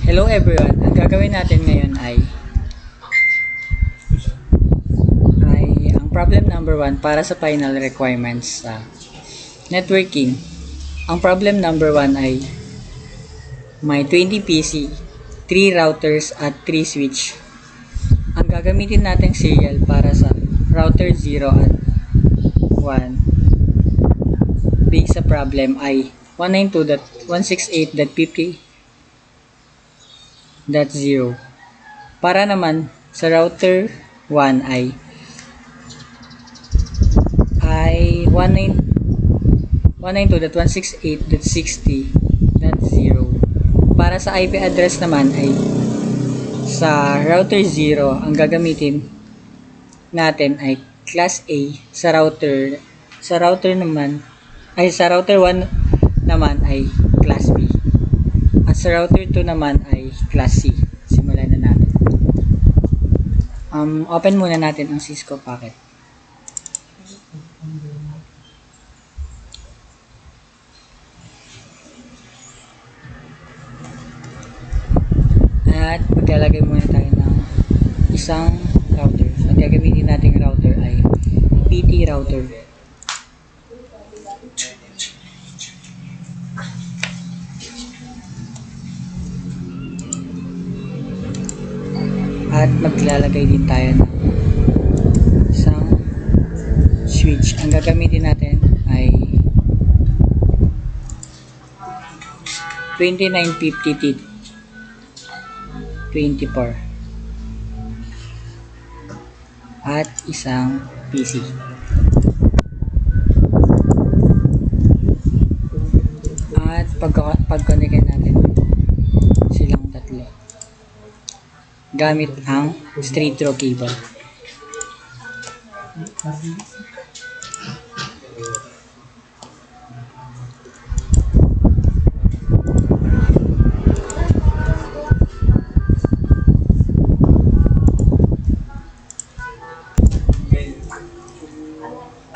Hello everyone, ang gagawin natin ngayon ay ang problem number 1 para sa final requirements sa networking. Ang problem number 1 ay may 20 PC, 3 routers at 3 switch. Ang gagamitin nating serial para sa router 0 at 1 based sa problem ay 192.168.50.0. Para naman sa router 1 ay 192.168.60.0. Para sa IP address naman ay sa router 0 ang gagamitin natin ay class A, sa router 1 naman ay class B, at sa router 2 naman ay class C. Simulan na natin. Open muna natin ang Cisco packet. At maglalagay muna tayo ng isang router. Ang gagamitin nating router ay PT router. At maglalagay din tayo ng isang switch. Ang gagamitin natin ay 2950 24 at isang PC. At pag-connectin natin silang tatlo gamit ang straight through cable.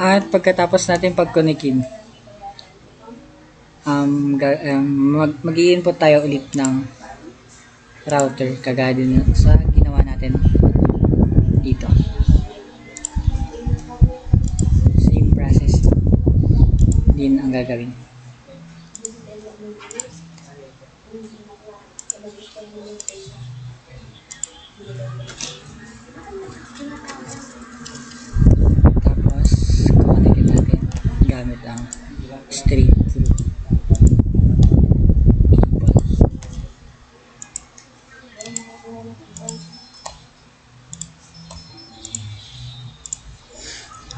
At pagkatapos natin pag-connectin, mag-i-input tayo ulit ng router kagaya din sa ginawa natin dito. Same process din ang gagawin. Tapos connectin natin gamit ang straight through cable.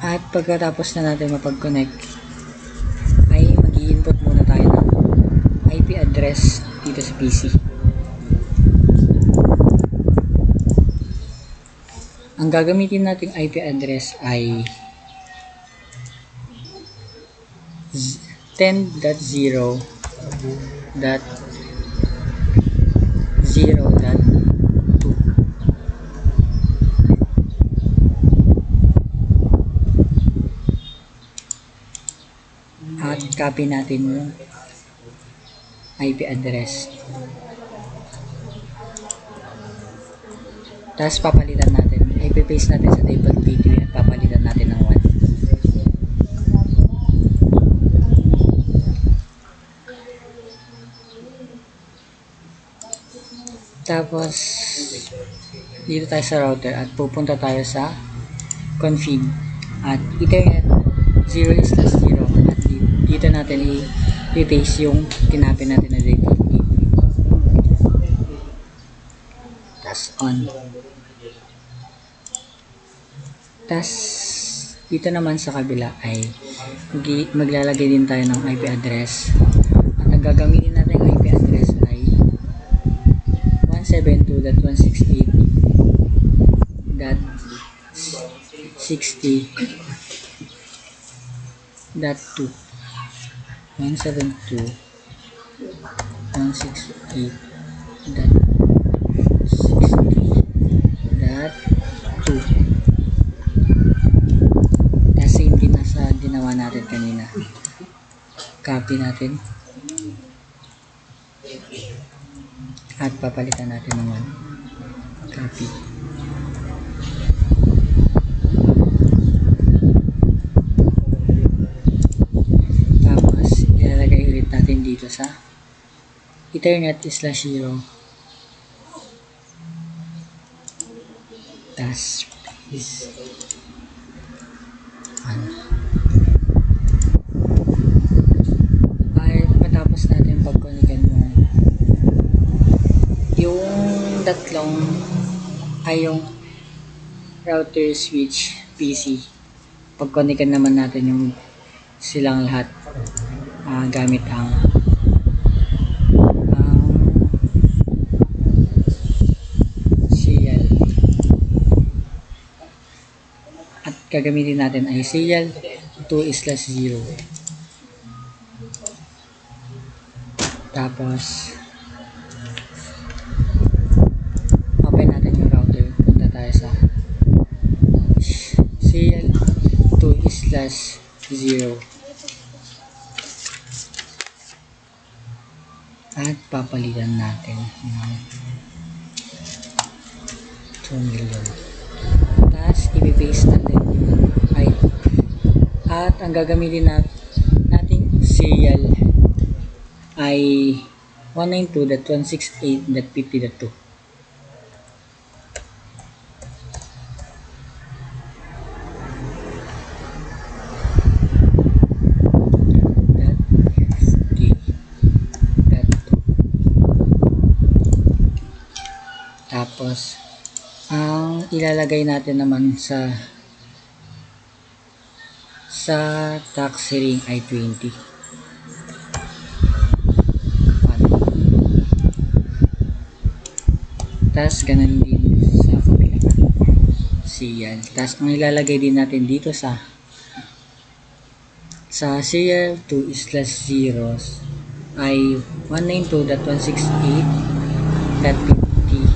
At pagkatapos na natin mapag-connect ay mag-i-input muna tayo ng IP address dito sa PC. Ang gagamitin nating IP address ay 10.0.0.2. At copy natin yung IP address. Tapos papalitan natin. I-paste natin sa table video at papalitan natin ng 1. Tapos dito tayo sa router at pupunta tayo sa config at Ethernet 0/0 at dito natin i-paste yung kinapin natin na data. Tapos on. Tapos dito naman sa kabila ay maglalagay din tayo ng IP address. At ang gagamitin natin ng IP address ay 172.168.60.2 172.168.60.2. Kasi hindi na sa ginawa natin kanina. Copy natin. At papalitan natin naman copy. Tapos ilalagay ulit natin dito sa Ethernet/0. Tapos is ay matapos natin pagkonikan mo yung tatlong ay yung router, switch, PC. Pagkonikan naman natin yung silang lahat gamit ang serial. At gagamitin natin ay serial 2/0. Tapos open natin yung router, punta tayo sa serial 2/0 at papalitan natin yung 2 million. Tapos ipipaste natin yung at ang gagamitin natin serial ay 192.168.50.2. Tapos ang ilalagay natin naman sa tax ring ay 20. Tapos ganun din sa kabila. Serial. Tapos ang ilalagay din natin dito sa serial 2/0 ay 192.168.50.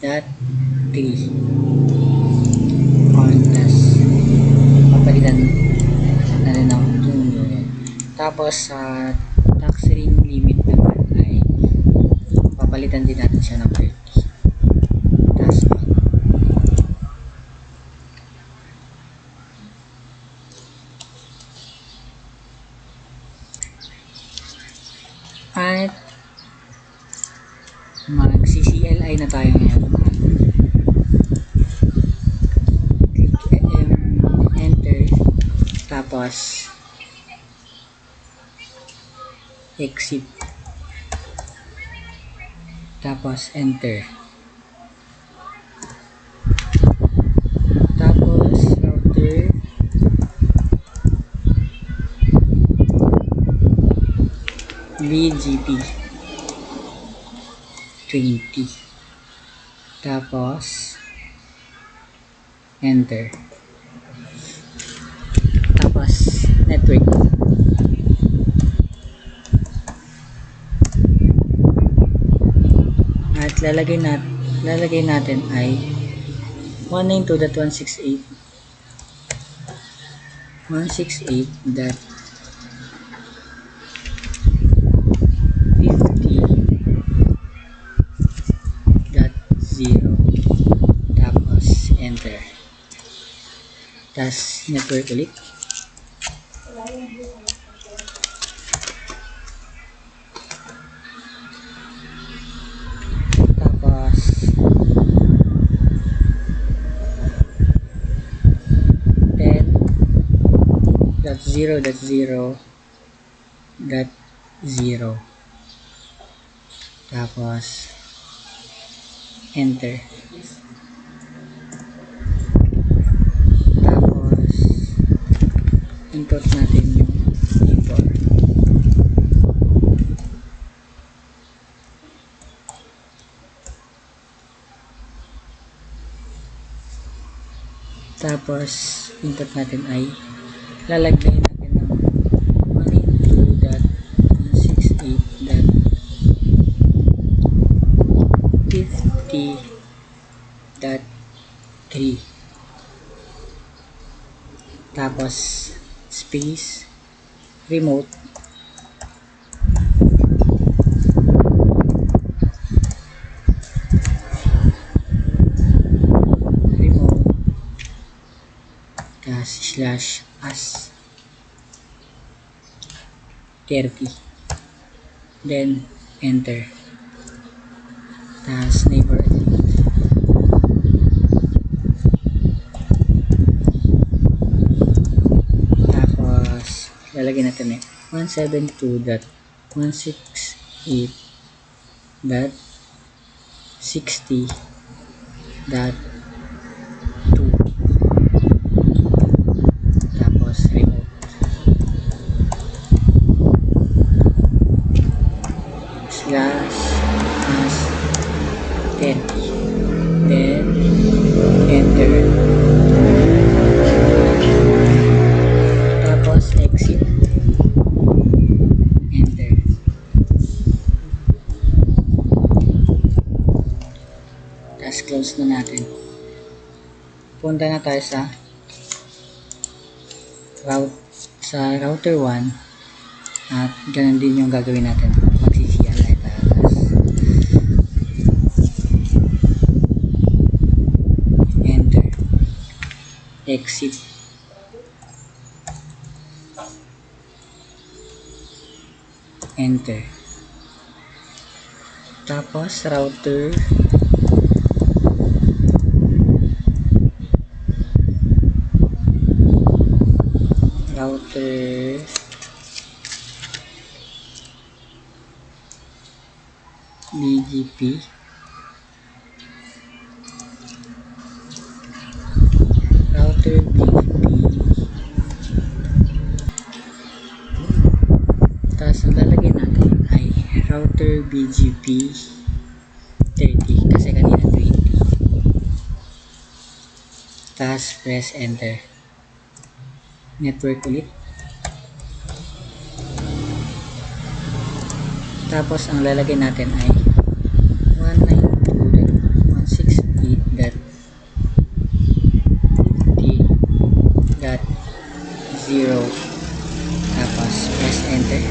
That 3 on tas papalitan na rin ng 2 million. Tapos sa tax ring limit naman ay papalitan din natin siya ng 30. Tapos at mag-CCLI na tayo ngayon. Click enter, tapos exit, tapos enter, tapos router BGP 20, tapos enter, tapos network, at lalagay natin ay 192.168.168.50.0. Tapos enter, tapos network ulit, tapos 10.0.0.0, tapos enter, tapos input natin yung import, tapos input natin ay lalagay natin ng 192.168.50.3. tapos space remote, tapos slash as 30, then enter, tapos neighbor, tapos lalagyan natin 172.168.60.2, tapos remote slash as 30, then enter, tapos exit, enter. Tapos close na natin. Punta na tayo sa router 1 at ganun din yung gagawin natin. Mag-CCLI tayo. Enter, exit, enter. Tapos router BGP tapos ang lalagay natin ay router BGP 30 kasi kanina 20, tapos press enter, network ulit, tapos ang lalagay natin ay 192.168.50.0, tapos press enter,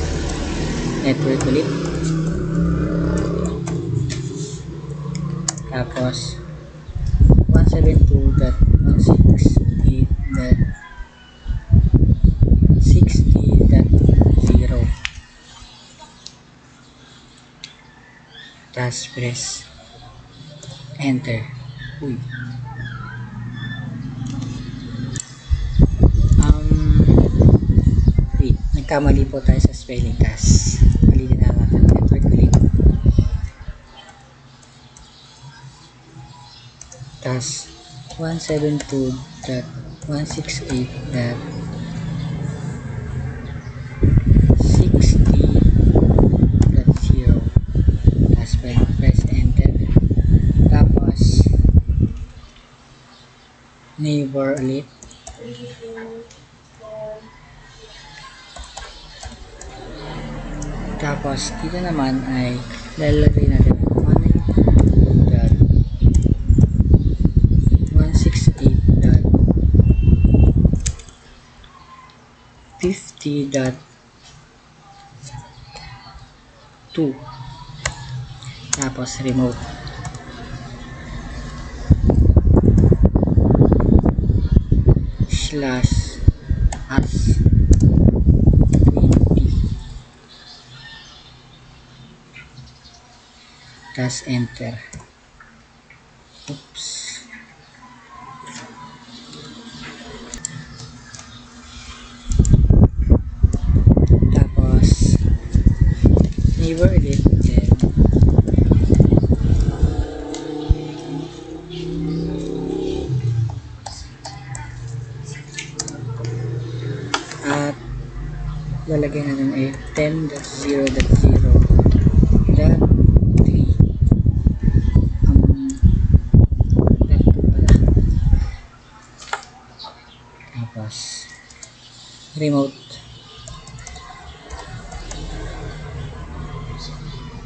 network ulit, tapos 172.168.60.0, tapos press enter. Wait, nagkamali po tayo sa spelling test. Malitin na natin, network ulit, tas 172.168.60.0, tas press enter, tapos neighbor ulit, tapos dito naman ay lalagay natin 192.168.50.2, tapos remote, slash as 20, tas enter. Oops. Tapos neighbor ulit, then at lalagay natin ay 10.0.0.3 tapos remote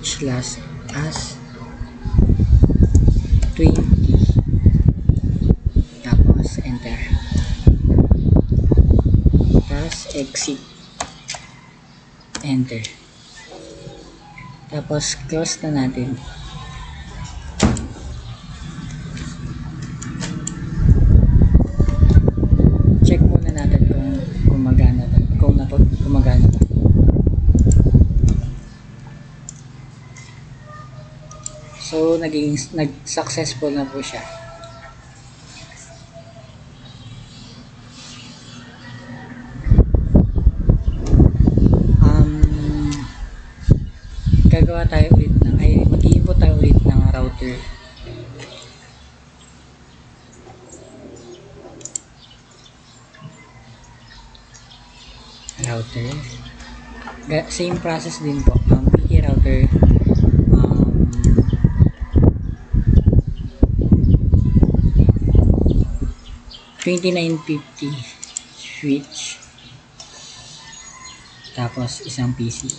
slash as 20, tapos enter. exit, enter. Tapos close na natin. Check muna natin kung gumagana ba, gumagana ba. So nag-successful na po siya. Gagawa tayo ulit mag-i-input tayo ulit ng router. Same process din po. PK router, 2950 switch, tapos isang PC.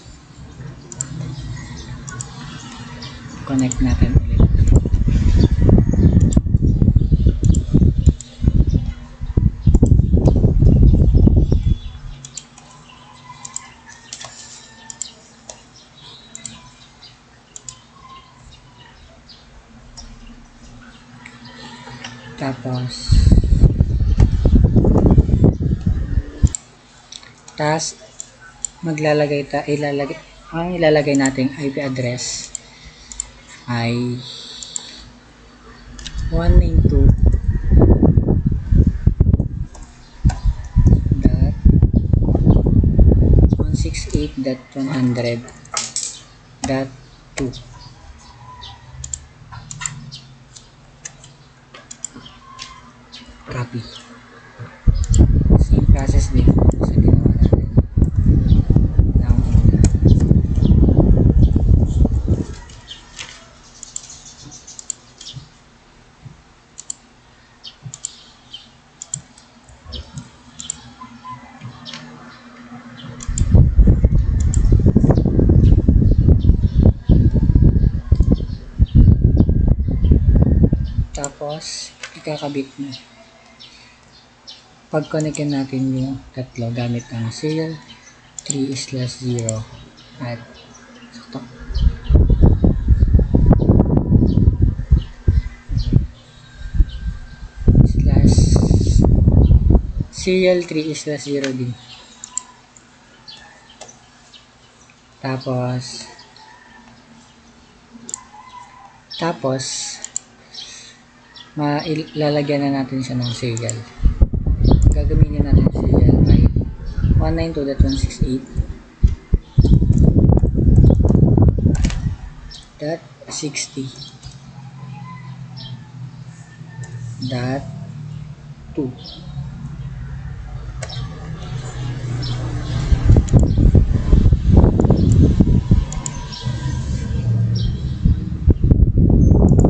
Connect natin ulit. Tapos ilalagay nating IP address ay 192.168.100.2. Copy. Same process din sa ginawa natin. Tapos ikakabit na. Pag-connectin natin yung tatlo gamit ang serial 3/0 at sakto. Serial 3/0 din. Tapos lalagyan na natin siya ng serial. Gagamitin natin serial by 192.168.60.2.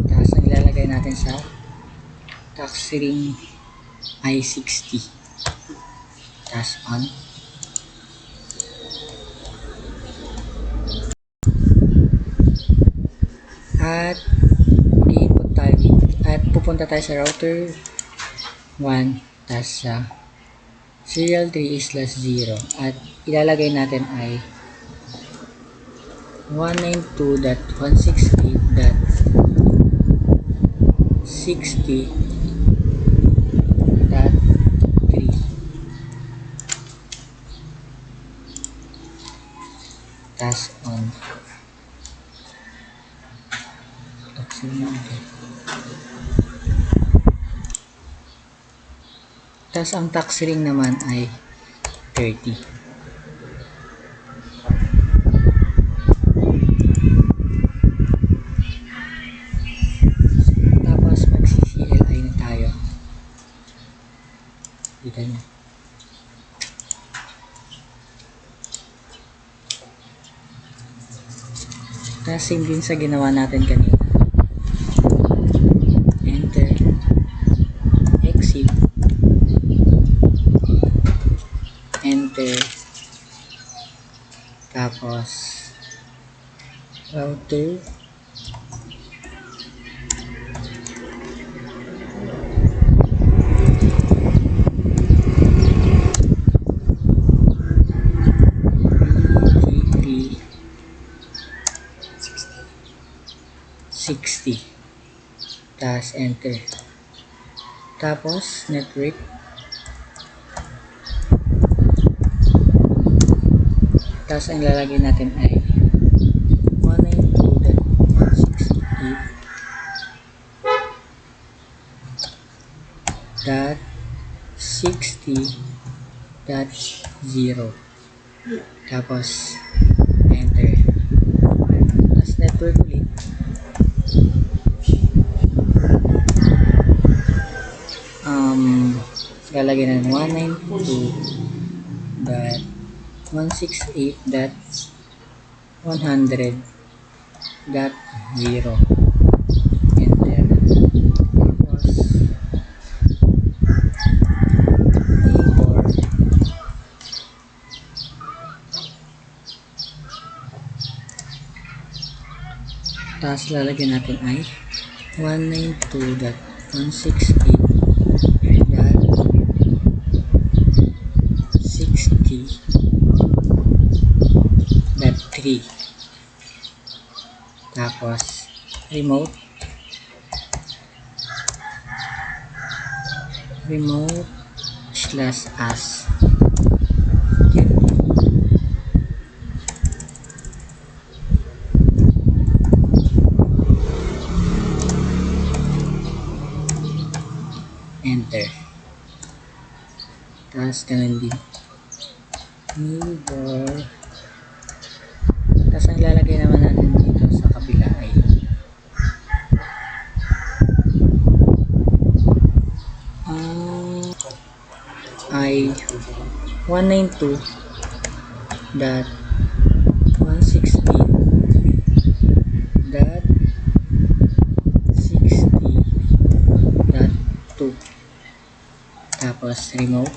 Tapos ang ilalagay natin sa tax ring I60. Task on. At i-input tayo at pupunta tayo sa router 1, tapos sa serial 3/0 at ilalagay natin ay 192.168.60.3. Task on. Tapos ang tax ring naman ay 30. Tapos mag-CCLI na tayo. Dito na. Tapos same din sa ginawa natin kanina. Enter. Exit. Enter. Tapos router. 60. Tapos enter. Tapos network. Tapos ang lalagay natin ay 192.168.60.0. Tapos enter. Tapos network ulit. Lalagay na 192.168.100.0. Enter. Tapos neighbor. Tapos lalagyan natin ay 192.168.60.3. Tapos remote /as. Enter. Tapos ganun din. Neighbor. Tapos ang lalagay naman natin dito sa kabila ay 192.168.60.2. Tapos remote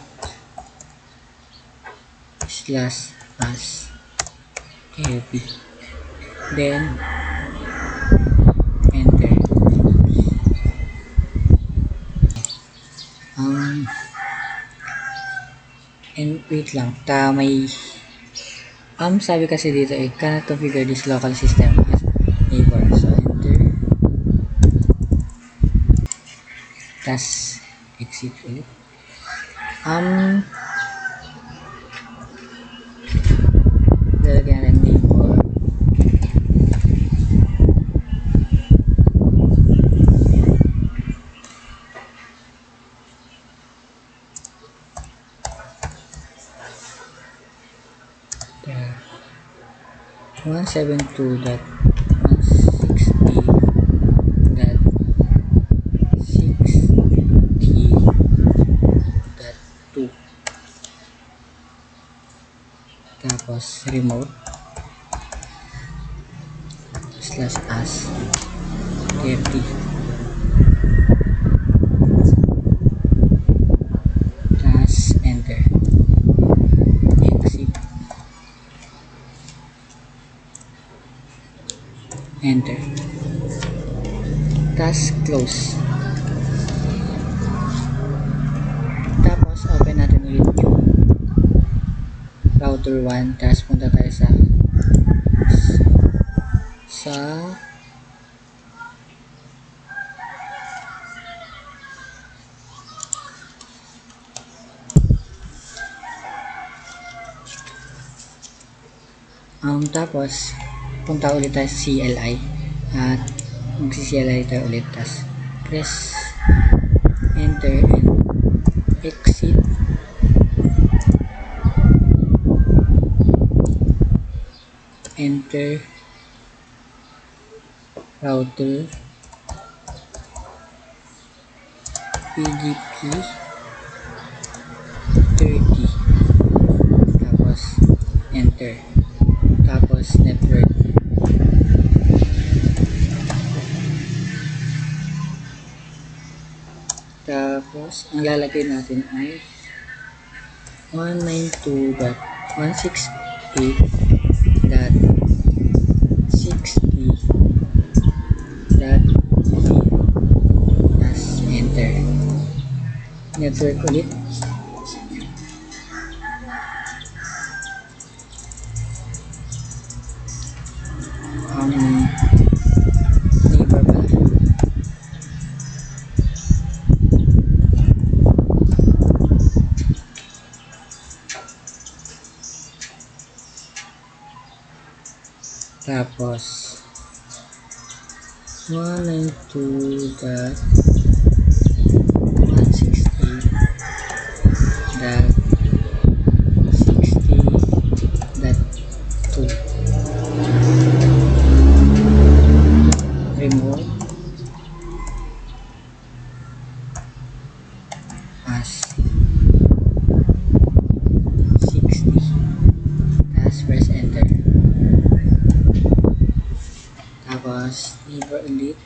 /as KP. Then enter. And wait lang, may sabi kasi dito cannot configure this local system as neighbor. So enter. Tas exit ulit. Lalagyan natin neighbor. There. 172.168.60.2. Tapos remote /as 30. Tapos enter. Exit. Enter. Tapos close. Tapos open natin ulit yung router 1. Tapos punta tayo sa tapos punta ulit tayo sa CLI at magsi-CLI tayo ulit. Tapos press enter and exit. Enter router PGP 30. Tapos enter. Tapos network. Tapos ang lalagay natin ay 192.168.60.0. Tapos enter. Network ulit. Neighbor Tapos 192.168.60.2 remove as 60, tapos press enter. Tapos libre ulit,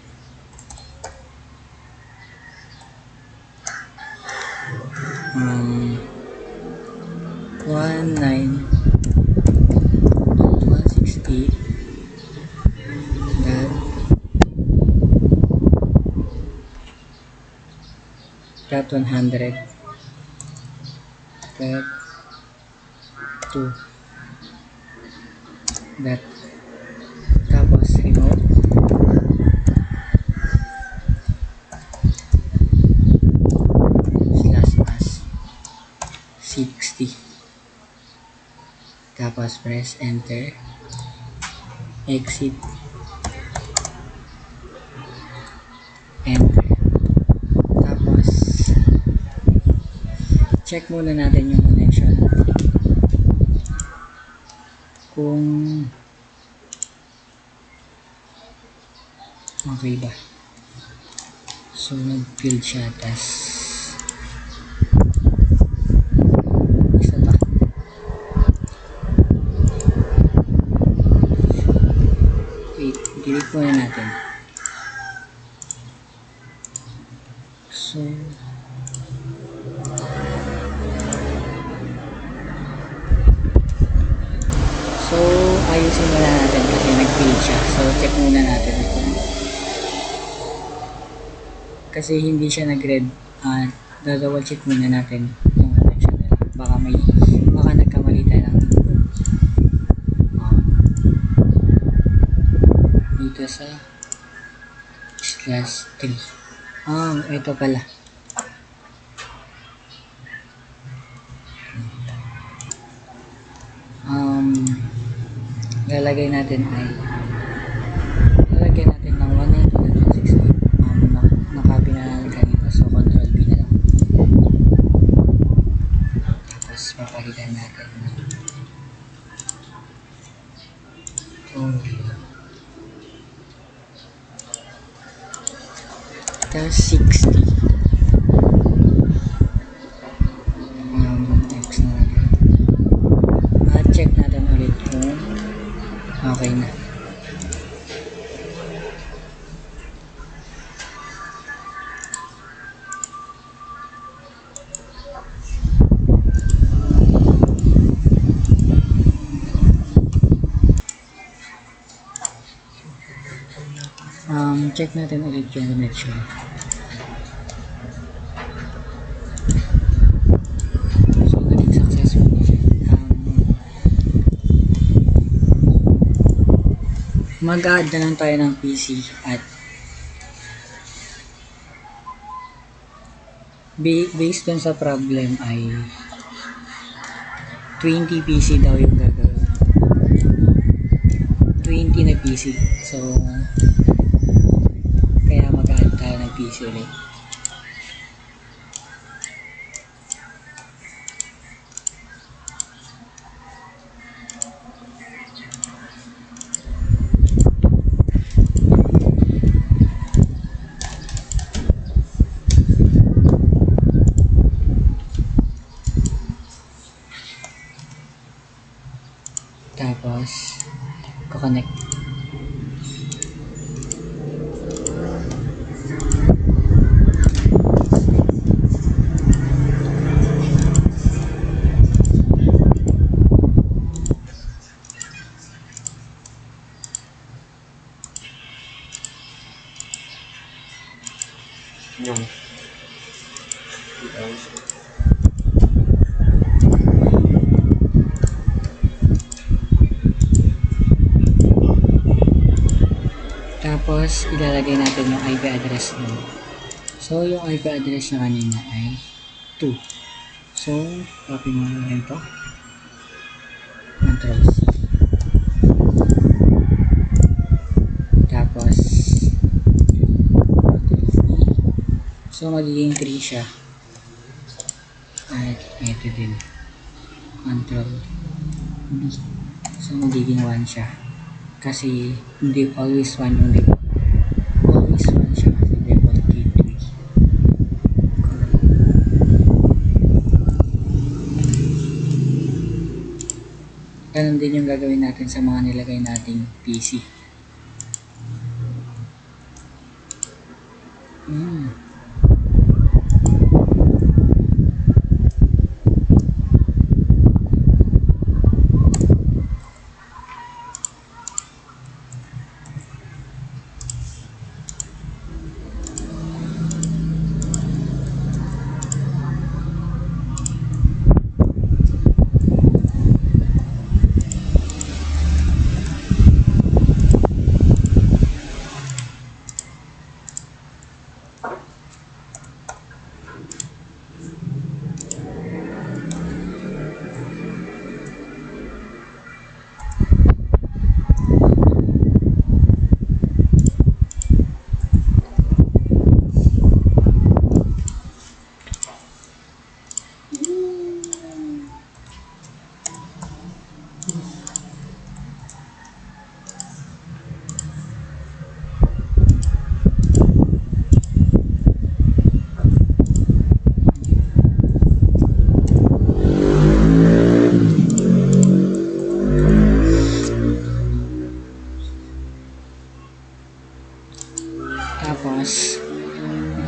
19.168.100.2 dot, tapos remote slash as 60, tapos press enter, exit, enter. Tapos check muna natin yung connection kung okay ba. So nag-field siya, tas isa pa. Wait, delete muna natin. So ayusin muna natin kasi nag-field siya. So check muna natin kasi hindi siya nag-red. Double check muna natin yung connection nila. Baka nagkamali tayo ng dito sa /3. Ito pala. Lalagay natin ng 192.168. Nakopy na natin kanina, so control B na lang. Tapos papalitan natin tapos 60. X na natin. Check natin ulit kung okay na. Check natin ulit yung connection. So naging successful na siya. Mag-add na lang tayo ng PC at based dun sa problem ay 20 PC daw yung gagawin. 20 na PC. So kaya mag-add tayo ng PC ulit. Tapos connect. Yung tapos ilalagay natin yung IP address nun. So yung IP address niya kanina ay 2. So copy mo na ito, Ctrl C, So, magiging 3 siya. At ito din. Control B. So, magiging 1 siya. Kasi, hindi always 1 yung default. Always 1 siya kasi default gateway. Ganun din yung gagawin natin sa mga nilagay nating PC.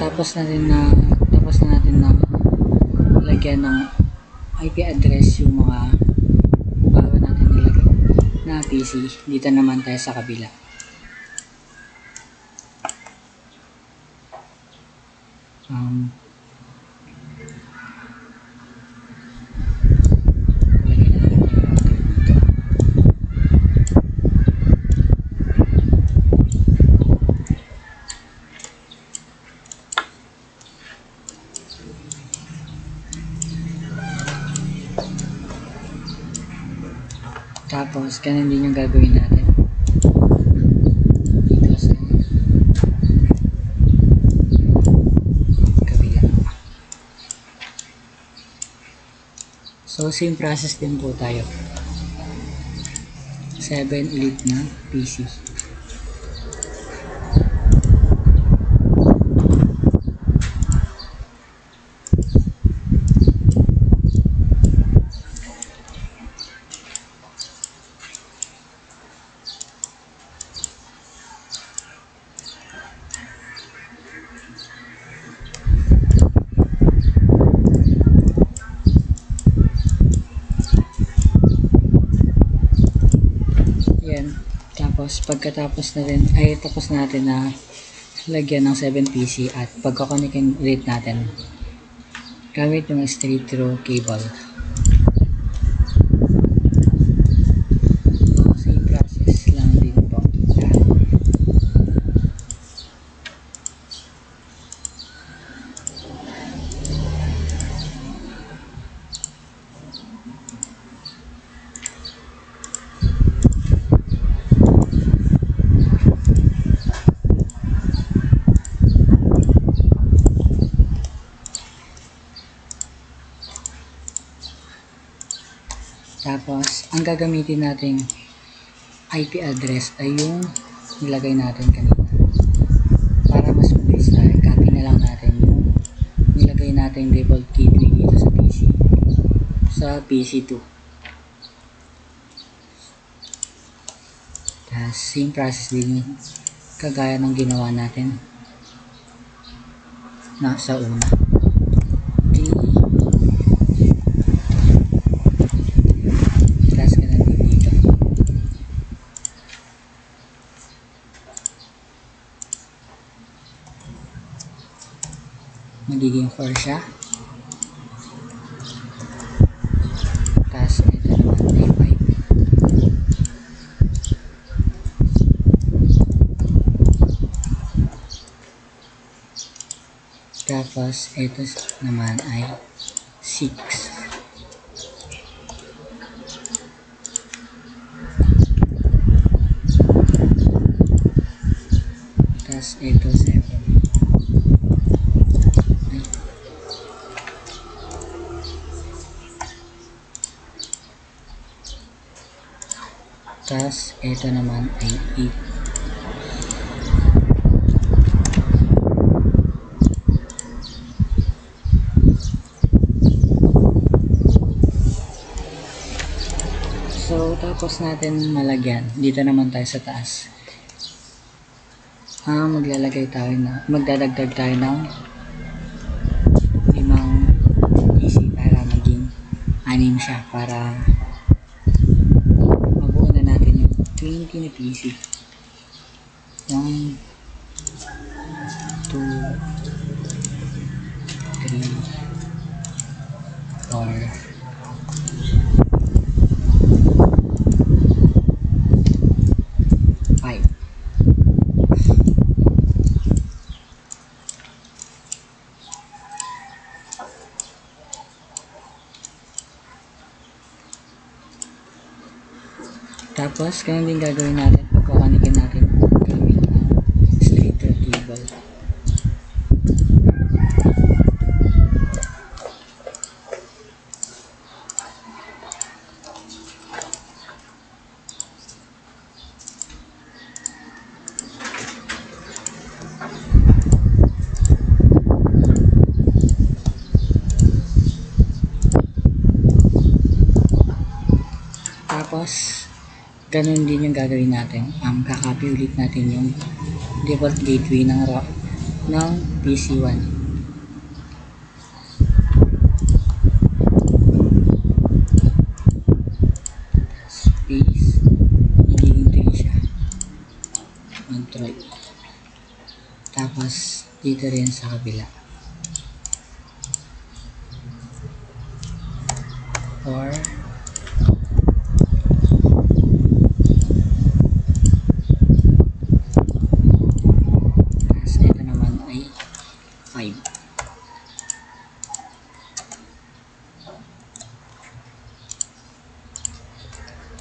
Tapos na natin na lagyan ng IP address yung mga bago natin nilagay na PC. Dito naman tayo sa kabila. Tapos, ganun din yung gagawin natin. Dito sa kabila. So, same process din po tayo. 7 ulit na PC. Tapos, pagkatapos tapos natin na lagyan ng 7PC at pagkakonikin ulit natin gamit yung straight through cable. So, same process lang din po. Tapos, ang gagamitin nating IP address ay yung nilagay natin kanina. Para mas mabilis tayo, copy na lang natin yung nilagay nating default gateway dito sa PC. Sa PC2. Tapos, same process din kagaya ng ginawa natin sa una. Magiging 4 siya. Tapos ito naman ay 5. Tapos ito naman ay 6. Tapos ito 7. tas ito naman ay 8. So, tapos natin malagyan. Dito naman tayo sa taas. Magdadagdag tayo ng 5 PC para maging 6 siya. Para mabuo na natin yung 20 na PC. 1, 2, 3, 4, 5. Tapos, ganun din gagawin natin. Pagkakanikin natin gamit ang stator cable. Tapos, ganun din yung gagawin natin. Kakopy ulit natin yung default gateway ng PC1. Space, nagiging 3 siya. Control. Tapos, dito rin sa kabila. 4,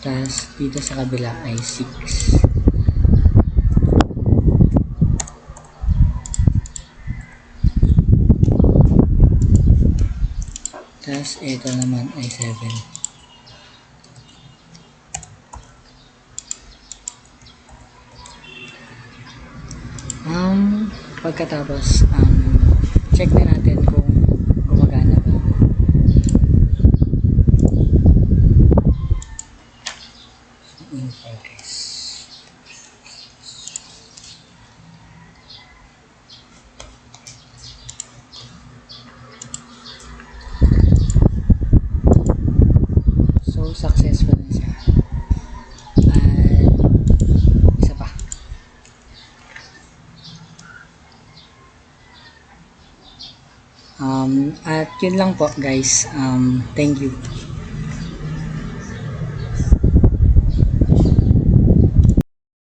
tapos dito sa kabila ay 6. Tapos ito naman ay 7. Pagkatapos check na natin kung gumagana ba. In progress. So, successful na siya. At isa pa. At yun lang po guys. Thank you.